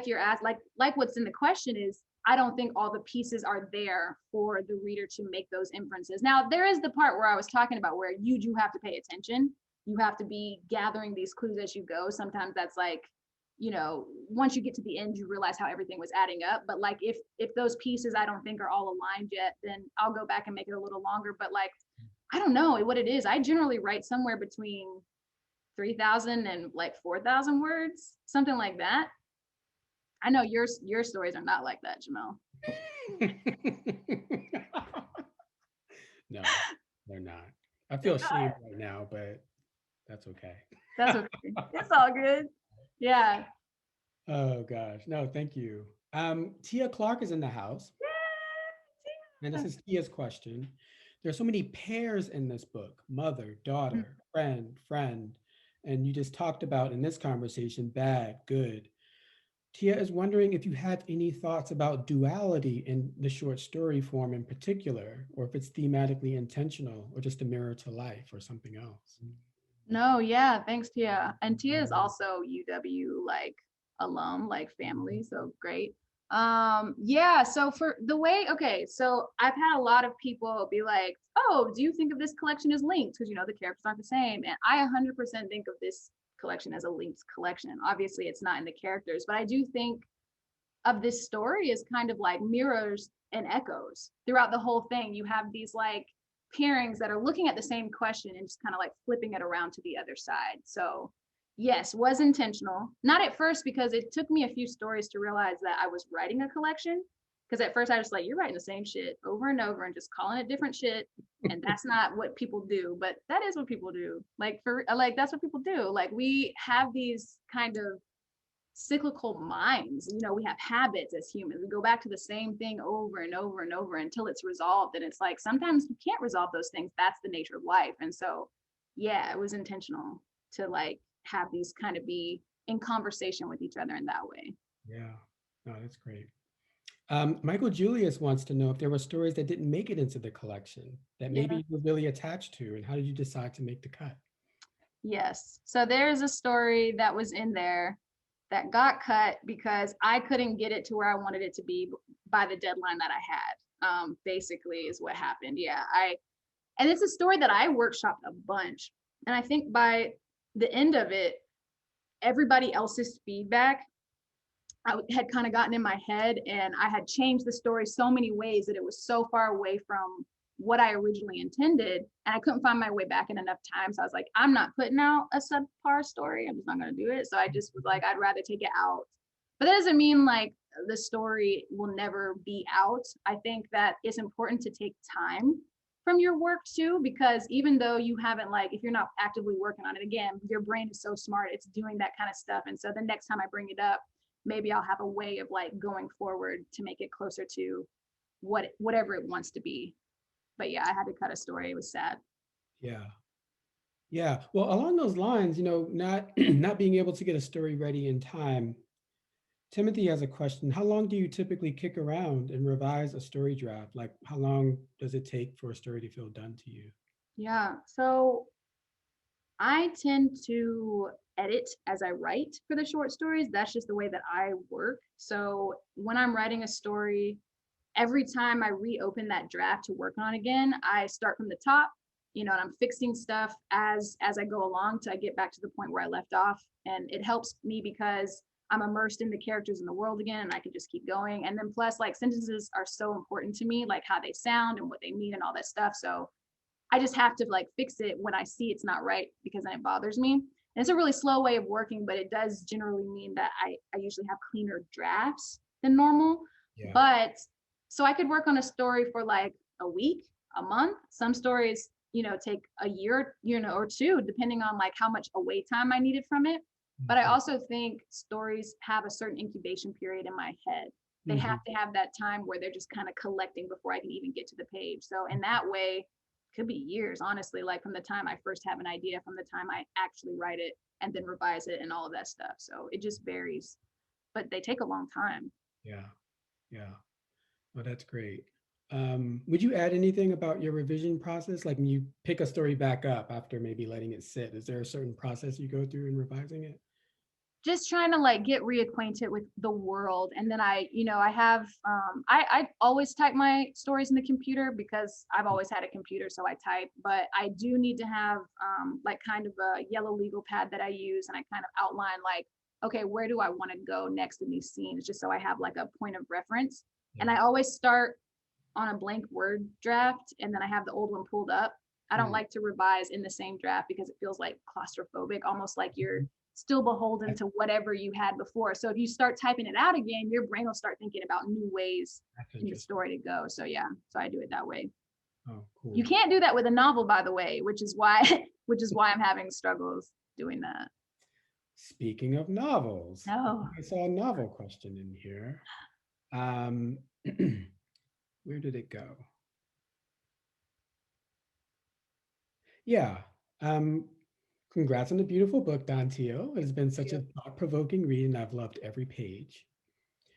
S2: you're asked, like what's in the question is, I don't think all the pieces are there for the reader to make those inferences. Now there is the part where I was talking about where you do have to pay attention, you have to be gathering these clues as you go. Sometimes that's like, you know, once you get to the end you realize how everything was adding up. But like if those pieces I don't think are all aligned yet, then I'll go back and make it a little longer. But like, I don't know what it is. I generally write somewhere between 3,000 and like 4,000 words, something like that. I know your stories are not like that, Jamel.
S1: No, they're not. I feel shame right now, but that's okay.
S2: That's okay. It's all good. Yeah.
S1: Oh gosh. No, thank you. Tia Clark is in the house. And this is Tia's question. There's so many pairs in this book: mother, daughter, friend, friend. And you just talked about in this conversation bad, good. Tia is wondering if you have any thoughts about duality in the short story form in particular, or if it's thematically intentional or just a mirror to life or something else.
S2: No, yeah, thanks, Tia. And Tia is also UW like alum, like family, so great. Yeah, so for the way, okay, so I've had a lot of people be like, "Oh, do you think of this collection as linked? Because you know the characters aren't the same." And I 100% think of this collection as a linked collection. Obviously, it's not in the characters, but I do think of this story as kind of like mirrors and echoes throughout the whole thing. You have these like pairings that are looking at the same question and just kind of like flipping it around to the other side. So yes, was intentional. Not at first, because it took me a few stories to realize that I was writing a collection. Because at first I was like, you're writing the same shit over and over and just calling it different shit. And that's not what people do, but that is what people do. Like that's what people do. Like we have these kind of cyclical minds. You know, we have habits as humans. We go back to the same thing over and over and over until it's resolved. And it's like sometimes you can't resolve those things. That's the nature of life. And so, yeah, it was intentional to like have these kind of be in conversation with each other in that way.
S1: Yeah, no, that's great. Michael Julius wants to know if there were stories that didn't make it into the collection that maybe
S2: Yeah.
S1: you were really attached to, and how did you decide to make the cut?
S2: Yes. So there's a story that was in there that got cut because I couldn't get it to where I wanted it to be by the deadline that I had. Basically is what happened. Yeah. And it's a story that I workshopped a bunch. And I think by the end of it, everybody else's feedback had kind of gotten in my head, and I had changed the story so many ways that it was so far away from what I originally intended. And I couldn't find my way back in enough time. So I was like, I'm not putting out a subpar story. I'm just not going to do it. So I just was like, I'd rather take it out. But that doesn't mean like the story will never be out. I think that it's important to take time from your work too, because even though you haven't, like, if you're not actively working on it, again, your brain is so smart, it's doing that kind of stuff. And so the next time I bring it up, maybe I'll have a way of like going forward to make it closer to whatever it wants to be. But yeah, I had to cut a story. It was sad.
S1: Yeah. Yeah. Well, along those lines, not not being able to get a story ready in time, Timothy has a question. How long do you typically kick around and revise a story draft? Like, how long does it take for a story to feel done to you?
S2: Yeah. So I tend to edit as I write for the short stories. That's just the way that I work. So when I'm writing a story, every time I reopen that draft to work on again, I start from the top, and I'm fixing stuff as I go along till I get back to the point where I left off. And it helps me because I'm immersed in the characters in the world again, and I can just keep going. And then plus, like, sentences are so important to me, like how they sound and what they mean and all that stuff. So I just have to like fix it when I see it's not right, because then it bothers me. And it's a really slow way of working, but it does generally mean that I usually have cleaner drafts than normal.
S1: Yeah.
S2: But so I could work on a story for like a week, a month. Some stories, take a year, or two, depending on like how much away time I needed from it. But I
S1: Mhm.
S2: also think stories have a certain incubation period in my head. They have
S1: Mhm.
S2: to have that time where they're just kind of collecting before I can even get to the page. So in that way, could be years, honestly, like from the time I first have an idea, from the time I actually write it and then revise it and all of that stuff. So it just varies, but they take a long time.
S1: Yeah. Yeah. Oh, that's great. Would you add anything about your revision process? Like when you pick a story back up after maybe letting it sit, is there a certain process you go through in revising it?
S2: Just trying to like get reacquainted with the world. And then I have I always type my stories in the computer because I've always had a computer, so I type. But I do need to have like kind of a yellow legal pad that I use, and I kind of outline like, okay, where do I want to go next in these scenes, just so I have like a point of reference. And
S1: Yeah.
S2: I always start on a blank Word draft, and then I have the old one pulled up. I don't
S1: Mm.
S2: like to revise in the same draft because it feels like claustrophobic, almost like you're
S1: Mhm.
S2: still beholden
S1: That's
S2: to whatever you had before. So if you start typing it out again, your brain will start thinking about new ways
S1: that's
S2: in the
S1: interesting.
S2: story to go. So yeah, so I do it that way.
S1: Oh,
S2: You
S1: cool.
S2: can't do that with a novel, by the way, which is why I'm having struggles doing that.
S1: Speaking of novels, I
S2: No.
S1: think I saw a novel question in here. Um, where did it go? Yeah. Um, Congrats on the beautiful book, Dantiel. It has been such a thought-provoking read, and I've loved every page.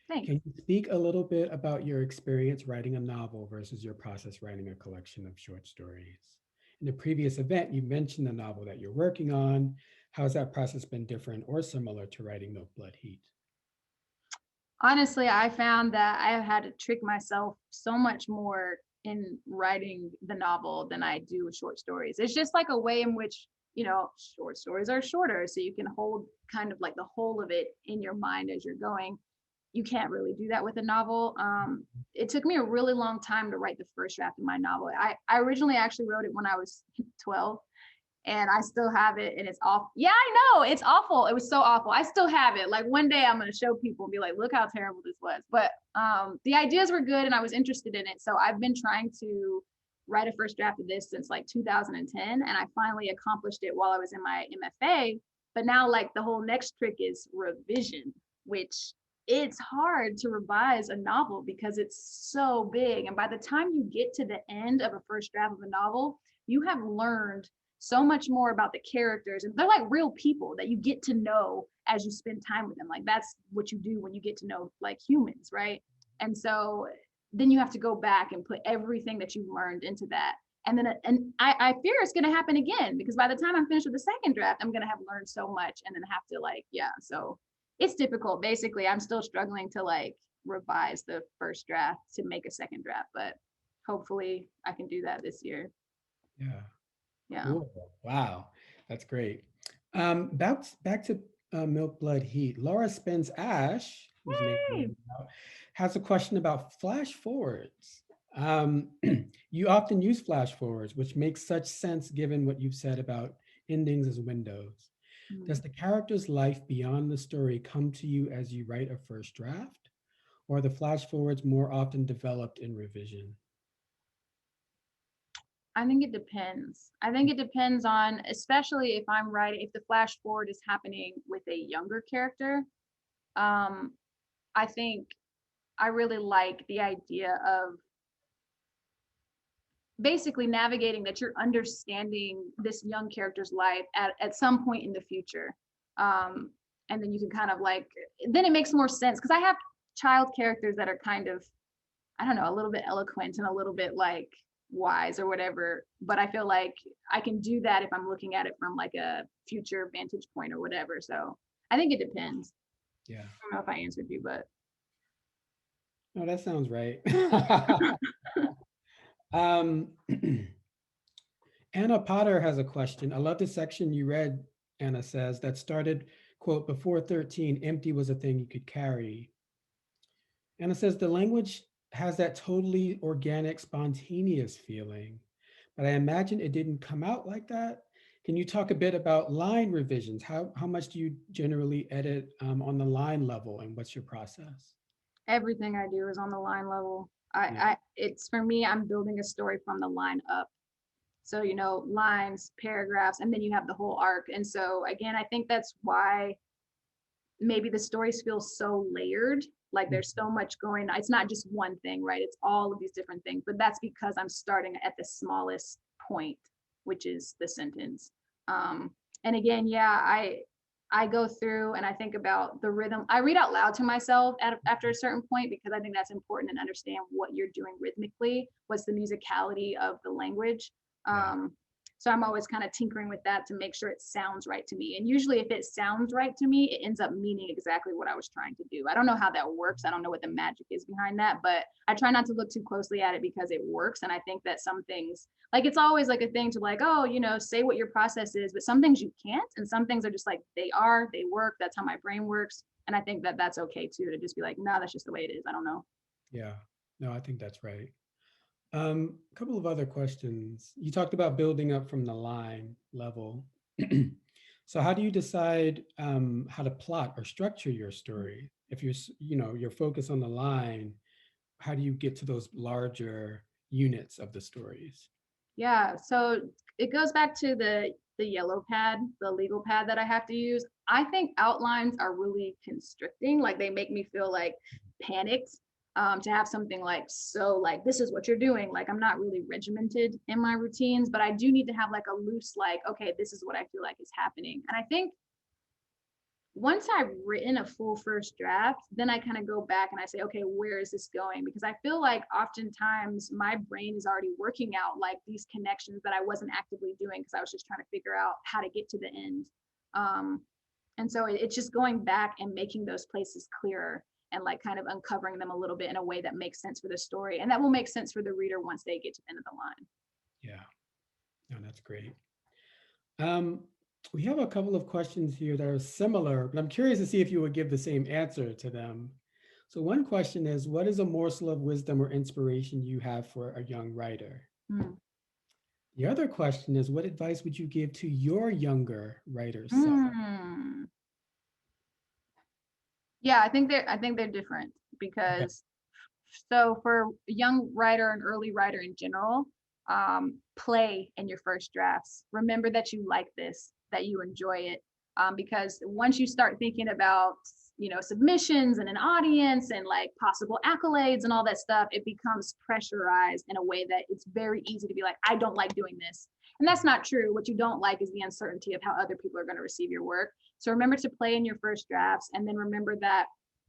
S2: Thanks.
S1: Can you speak a little bit about your experience writing a novel versus your process writing a collection of short stories? In the previous event, you mentioned the novel that you're working on. How has that process been different or similar to writing Milk, Blood, Heat?
S2: Honestly, I found that I have had to trick myself so much more in writing the novel than I do with short stories. It's just like a way in which, short stories are shorter. So you can hold kind of like the whole of it in your mind as you're going. You can't really do that with a novel. It took me a really long time to write the first draft of my novel. I originally actually wrote it when I was 12, and I still have it, and it's awful. Yeah, I know, it's awful. It was so awful. I still have it. Like one day I'm going to show people and be like, look how terrible this was. But the ideas were good and I was interested in it. So I've been trying to write a first draft of this since like 2010, and I finally accomplished it while I was in my MFA. But now like the whole next trick is revision, which it's hard to revise a novel because it's so big. And by the time you get to the end of a first draft of a novel, you have learned so much more about the characters, and they're like real people that you get to know as you spend time with them. Like that's what you do when you get to know like humans, right? And so then you have to go back and put everything that you've learned into that. And I fear it's going to happen again, because by the time I'm finished with the second draft, I'm going to have learned so much and then have to like, yeah. So it's difficult. Basically, I'm still struggling to like revise the first draft to make a second draft, but hopefully I can do that this year.
S1: Yeah.
S2: Yeah.
S1: Cool. Wow. That's great. Back to Milk Blood Heat. Laura Spence Ash, whose name we
S2: Yay!
S1: don't know, has a question about flash forwards. You often use flash forwards, which makes such sense given what you've said about endings as windows. Does the character's life beyond the story come to you as you write a first draft, or are the flash forwards more often developed in revision?
S2: I think it depends. I think it depends on, especially if I'm writing, if the flash forward is happening with a younger character. Um, I think I really like the idea of basically navigating that you're understanding this young character's life at some point in the future. Um, and then you can kind of like, then it makes more sense because I have child characters that are kind of, I don't know, a little bit eloquent and a little bit like wise or whatever. But I feel like I can do that if I'm looking at it from like a future vantage point or whatever. So I think it depends.
S1: Yeah.
S2: I don't know if I answered you, but
S1: No, that sounds right. um, Anna Potter has a question. I love the section you read, Anna says, that started, quote, before 13, empty was a thing you could carry. Anna says the language has that totally organic, spontaneous feeling, but I imagine it didn't come out like that. Can you talk a bit about line revisions? How much do you generally edit on the line level, and what's your process?
S2: everything I do is on the line level.
S1: Yeah,
S2: It's for me, I'm building a story from the line up. So, you know, lines, paragraphs, and then you have the whole arc. And so, again, I think that's why maybe the stories feel so layered. Like
S1: mm,
S2: there's so much going on. It's not just one thing, right? It's all of these different things. But that's because I'm starting at the smallest point, which is the sentence. Um, and again, yeah, I go through and I think about the rhythm. I read out loud to myself after a certain point because I think that's important and understand what you're doing rhythmically. What's the musicality of the language?
S1: yeah,
S2: Um, so I'm always kind of tinkering with that to make sure it sounds right to me. And usually, if it sounds right to me, it ends up meaning exactly what I was trying to do. I don't know how that works. I don't know what the magic is behind that, but I try not to look too closely at it because it works. And I think that some things, like it's always like a thing to like, oh, you know, say what your process is, but some things you can't. And some things are just like, they work. That's how my brain works. And I think that that's okay too, to just be like, no, that's just the way it is. I don't know.
S1: yeah. No, I think that's right. A couple of other questions. You talked about building up from the line level. So how do you decide how to plot or structure your story? If you're focused on the line, how do you get to those larger units of the stories?
S2: Yeah, so it goes back to the yellow pad, the legal pad that I have to use. I think outlines are really constricting. Like they make me feel like panicked to have something like so like this is what you're doing. Like I'm not really regimented in my routines, but I do need to have like a loose like okay, this is what I feel like is happening. And I think once I've written a full first draft, then I kind of go back and I say, okay, where is this going? Because I feel like oftentimes my brain is already working out like these connections that I wasn't actively doing because I was just trying to figure out how to get to the end. Um, and so it's just going back and making those places clearer and like kind of uncovering them a little bit in a way that makes sense for the story. And that will make sense for the reader once they get to the end of the line.
S1: Yeah, no, that's great. Um, we have a couple of questions here that are similar, but I'm curious to see if you would give the same answer to them. So one question is, what is a morsel of wisdom or inspiration you have for a young writer?
S2: Mm.
S1: The other question is, what advice would you give to your younger writer self?
S2: Mm. Yeah, I think they're different
S1: Okay.
S2: because so for a young writer and early writer in general, play in your first drafts. Remember that you like this, that you enjoy it, because once you start thinking about submissions and an audience and like possible accolades and all that stuff, it becomes pressurized in a way that it's very easy to be like, I don't like doing this. And that's not true. What you don't like is the uncertainty of how other people are going to receive your work. So remember to play in your first drafts and then remember that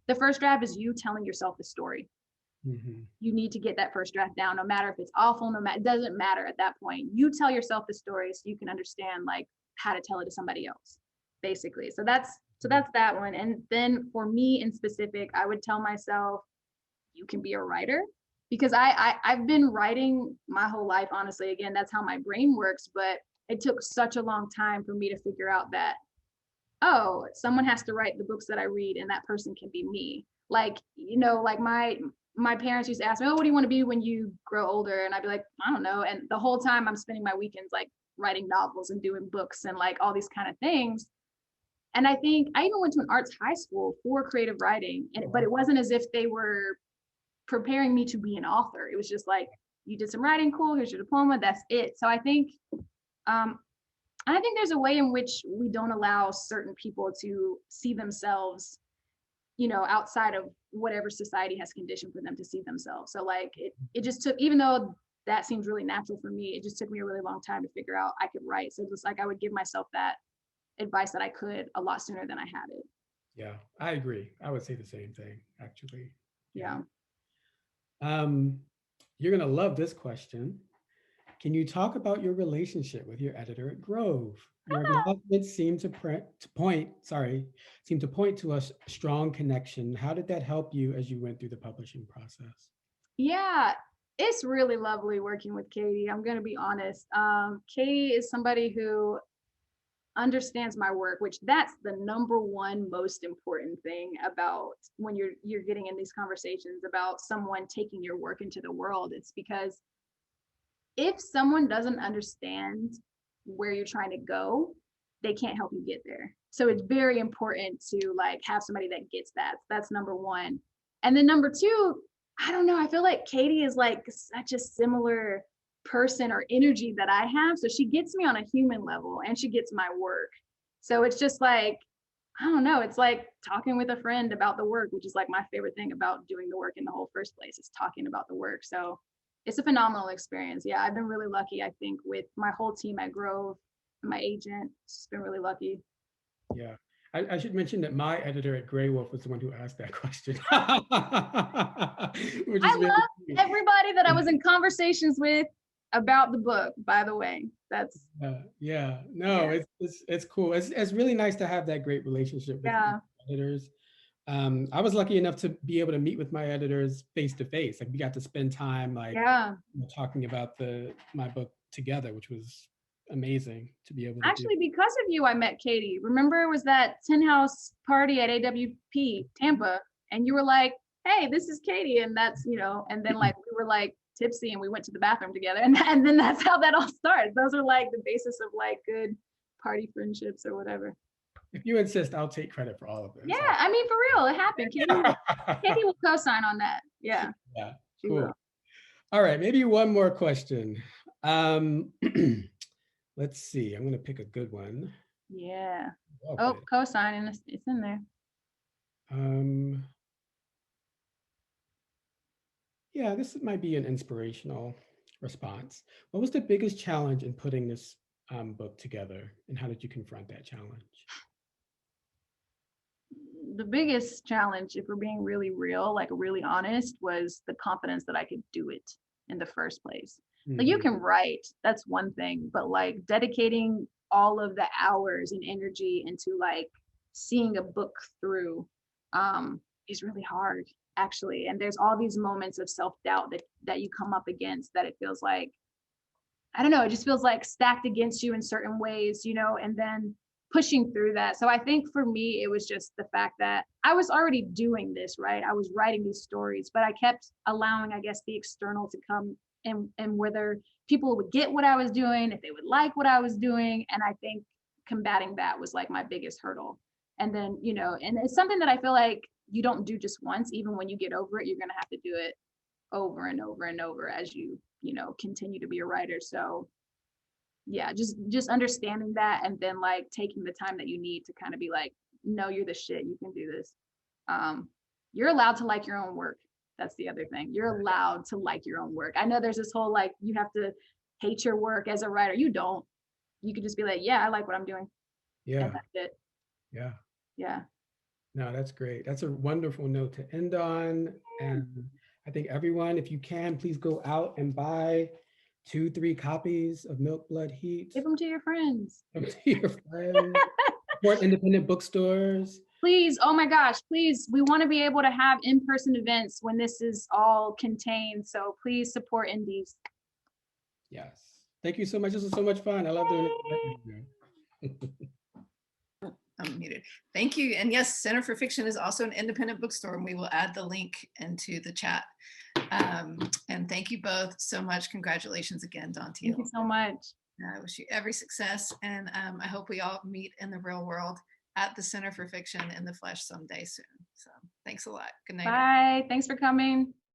S2: the first draft is you telling yourself the story.
S1: Mhm.
S2: You need to get that first draft down, no matter if it's awful, no matter, it doesn't matter at that point. You tell yourself the story so you can understand like how to tell it to somebody else, basically. So that's that one. And then for me in specific, I would tell myself, you can be a writer, because I've been writing my whole life, honestly. Again, that's how my brain works, but it took such a long time for me to figure out that, oh, someone has to write the books that I read, and that person can be me. Like, like my parents used to ask me, oh, what do you want to be when you grow older? And I'd be like, I don't know. And the whole time I'm spending my weekends like writing novels and doing books and like all these kind of things. And I think I even went to an arts high school for creative writing, but it wasn't as if they were preparing me to be an author. It was just like, you did some writing, cool, here's your diploma, that's it. So um, I think there's a way in which we don't allow certain people to see themselves, outside of whatever society has conditioned for them to see themselves. So like it just took, even though that seems really natural for me, it just took me a really long time to figure out I could write. So just like I would give myself that advice that I could a lot sooner than I had it.
S1: Yeah, I agree. I would say the same thing, actually. Yeah.
S2: Yeah.
S1: Um, you're gonna love this question. Can you talk about your relationship with your editor at Grove? Your acknowledgments seem to point to a strong connection. How did that help you as you went through the publishing process?
S2: Yeah, it's really lovely working with Katie. I'm going to be honest. Katie is somebody who understands my work, which that's the number one most important thing about when you're getting in these conversations about someone taking your work into the world. It's because if someone doesn't understand where you're trying to go, they can't help you get there. So it's very important to like have somebody that gets that. That's number one. And then number two, I don't know, I feel like Katie is like such a similar person or energy that I have. So she gets me on a human level and she gets my work. So it's just like, I don't know, it's like talking with a friend about the work, which is like my favorite thing about doing the work in the whole first place, is talking about the work. So it's a phenomenal experience. Yeah, I've been really lucky, I think, with my whole team at Grove, my agent. It's been really lucky.
S1: Yeah. I should mention that my editor at Grey Wolf was the one who asked that question, which
S2: I
S1: is really
S2: love
S1: cute.
S2: everybody that I was in conversations with about the book, by the way. That's,
S1: Yeah. No,
S2: yeah,
S1: it's cool. It's really nice to have that great relationship with
S2: yeah,
S1: editors. I was lucky enough to be able to meet with my editors face to face. Like we got to spend time like
S2: yeah.
S1: talking about my book together, which was amazing to be able to do.
S2: Actually, because of you, I met Katie. Remember, it was that Tin House party at AWP Tampa, and you were like, "Hey, this is Katie," and that's, and then like we were like tipsy and we went to the bathroom together, and then that's how that all starts. Those are like the basis of like good party friendships or whatever.
S1: If you insist, I'll take credit for all of
S2: Yeah,
S1: this.
S2: I mean, for real, it happened. Katie will co-sign on that. Yeah,
S1: Yeah,
S2: she
S1: cool.
S2: will.
S1: All right, maybe one more question. Um, let's see. I'm going to pick a good one.
S2: Yeah.
S1: Love
S2: Oh,
S1: it.
S2: co-signing, it's in there.
S1: Um, yeah, this might be an inspirational response. What was the biggest challenge in putting this book together, and how did you confront that challenge?
S2: The biggest challenge, if we're being really real, like really honest, was the confidence that I could do it in the first place. Like you
S1: Hmm.
S2: can write, that's one thing, but like dedicating all of the hours and energy into like seeing a book through is really hard actually. And there's all these moments of self-doubt that you come up against that it feels like, I don't know, it just feels like stacked against you in certain ways, and then pushing through that. So I think for me, it was just the fact that I was already doing this, right? I was writing these stories, but I kept allowing, I guess, the external to come and whether people would get what I was doing, if they would like what I was doing. And I think combating that was like my biggest hurdle. And then, and it's something that I feel like you don't do just once. Even when you get over it, you're going to have to do it over and over and over as you continue to be a writer. So yeah, just understanding that and then like taking the time that you need to kind of be like, no, you're the shit, you can do this. um you're allowed to like your own work. That's the other thing, you're allowed to like your own work. I know there's this whole like you have to hate your work as a writer. You don't. You could just be like, yeah, I like what I'm doing, and
S1: Yeah,
S2: that's it.
S1: yeah.
S2: Yeah.
S1: No, that's great. That's a wonderful note to end on. And I think everyone, if you can, please go out and buy 2-3 copies of Milk, Blood, Heat.
S2: Give them to your friends.
S1: Give them to your friends. Support independent bookstores.
S2: Please, oh my gosh, please, we want to be able to have in-person events when this is all contained. So please support indies.
S1: Yes. Thank you so much. This was so much fun. I love doing it.
S3: I'm muted. Thank you. And yes, Center for Fiction is also an independent bookstore, and we will add the link into the chat. And thank you both so much. Congratulations again, Dantiel.
S2: Thank you so much.
S3: I wish you every success, and I hope we all meet in the real world at the Center for Fiction in the flesh someday soon. So thanks a lot. Good night.
S2: Bye. Thanks for coming.